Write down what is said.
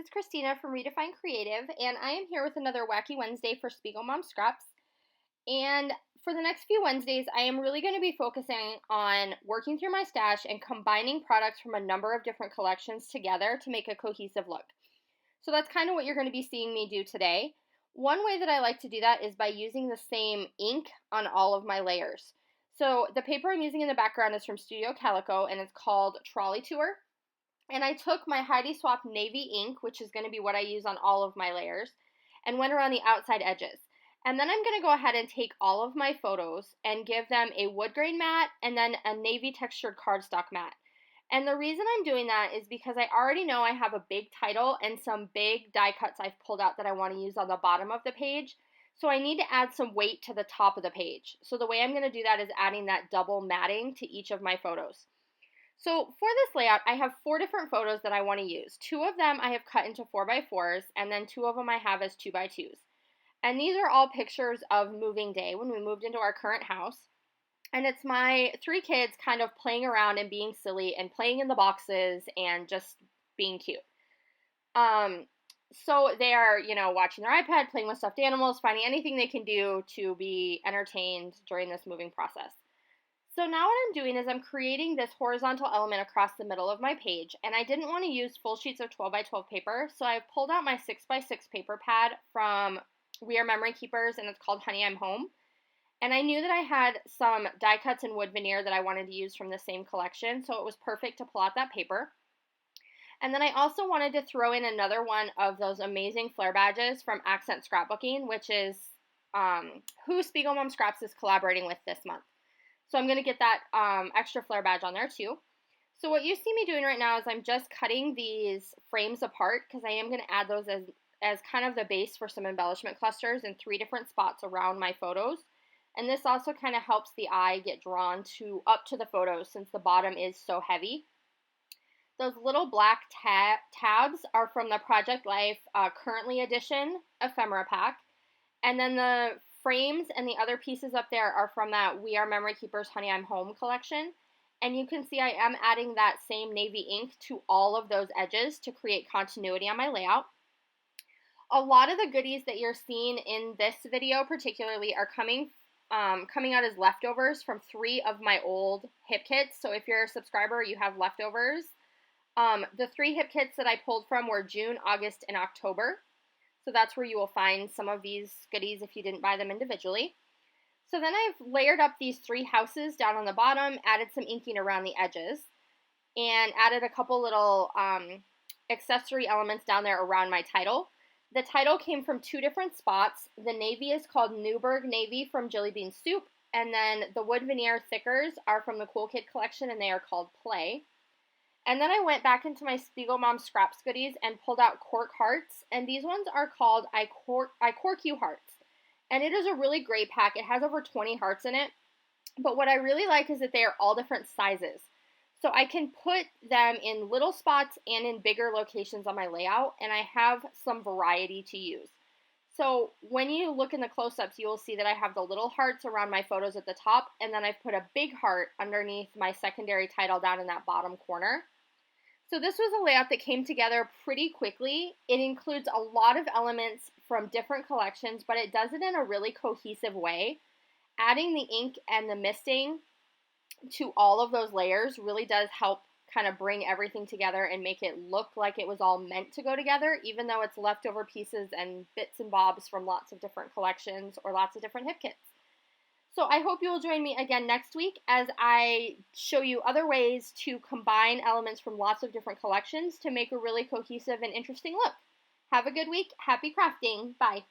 it's Christina from Redefine Creative, and I am here with another Wacky Wednesday for Spiegel Mom Scraps. And for the next few Wednesdays, I am really going to be focusing on working through my stash and combining products from a number of different collections together to make a cohesive look. So that's kind of what you're going to be seeing me do today. One way that I like to do that is by using the same ink on all of my layers. So the paper I'm using in the background is from Studio Calico, and it's called Trolley Tour. And I took my Heidi Swap Navy ink, which is going to be what I use on all of my layers, and went around the outside edges. And then I'm going to go ahead and take all of my photos and give them a wood grain matte and then a navy textured cardstock matte. And the reason I'm doing that is because I already know I have a big title and some big die cuts I've pulled out that I want to use on the bottom of the page. So I need to add some weight to the top of the page. So the way I'm going to do that is adding that double matting to each of my photos. So for this layout, I have 4 different photos that I want to use. 2 of them I have cut into 4x4s, and then 2 of them I have as 2x2s. And these are all pictures of moving day when we moved into our current house. And it's my 3 kids kind of playing around and being silly and playing in the boxes and just being cute. So they are, watching their iPad, playing with stuffed animals, finding anything they can do to be entertained during this moving process. So now what I'm doing is I'm creating this horizontal element across the middle of my page, and I didn't want to use full sheets of 12x12 paper, so I've pulled out my 6x6 paper pad from We Are Memory Keepers, and it's called Honey, I'm Home. And I knew that I had some die cuts and wood veneer that I wanted to use from the same collection, so it was perfect to pull out that paper. And then I also wanted to throw in another one of those amazing flare badges from Accent Scrapbooking, which is who Spiegel Mom Scraps is collaborating with this month. So I'm going to get that extra flare badge on there too. So what you see me doing right now is I'm just cutting these frames apart because I am going to add those as kind of the base for some embellishment clusters in 3 different spots around my photos. And this also kind of helps the eye get drawn up to the photos since the bottom is so heavy. Those little black tabs are from the Project Life Currently Edition ephemera pack. And then the frames and the other pieces up there are from that We Are Memory Keepers Honey, I'm Home collection. And you can see I am adding that same navy ink to all of those edges to create continuity on my layout. A lot of the goodies that you're seeing in this video particularly are coming out as leftovers from 3 of my old hip kits. So if you're a subscriber, you have leftovers. The 3 hip kits that I pulled from were June, August, and October. So that's where you will find some of these goodies if you didn't buy them individually. So then I've layered up these 3 houses down on the bottom, added some inking around the edges, and added a couple little accessory elements down there around my title. The title came from 2 different spots. The navy is called Newburgh Navy from Jelly Bean Soup, and then the wood veneer thickers are from the Cool Kid collection, and they are called Play. And then I went back into my Spiegel Mom Scraps goodies and pulled out cork hearts. And these ones are called I Cork You Hearts. And it is a really great pack. It has over 20 hearts in it. But what I really like is that they are all different sizes. So I can put them in little spots and in bigger locations on my layout. And I have some variety to use. So when you look in the close-ups, you will see that I have the little hearts around my photos at the top. And then I've put a big heart underneath my secondary title down in that bottom corner. So this was a layout that came together pretty quickly. It includes a lot of elements from different collections, but it does it in a really cohesive way. Adding the ink and the misting to all of those layers really does help kind of bring everything together and make it look like it was all meant to go together, even though it's leftover pieces and bits and bobs from lots of different collections or lots of different hip kits. So I hope you will join me again next week as I show you other ways to combine elements from lots of different collections to make a really cohesive and interesting look. Have a good week. Happy crafting. Bye.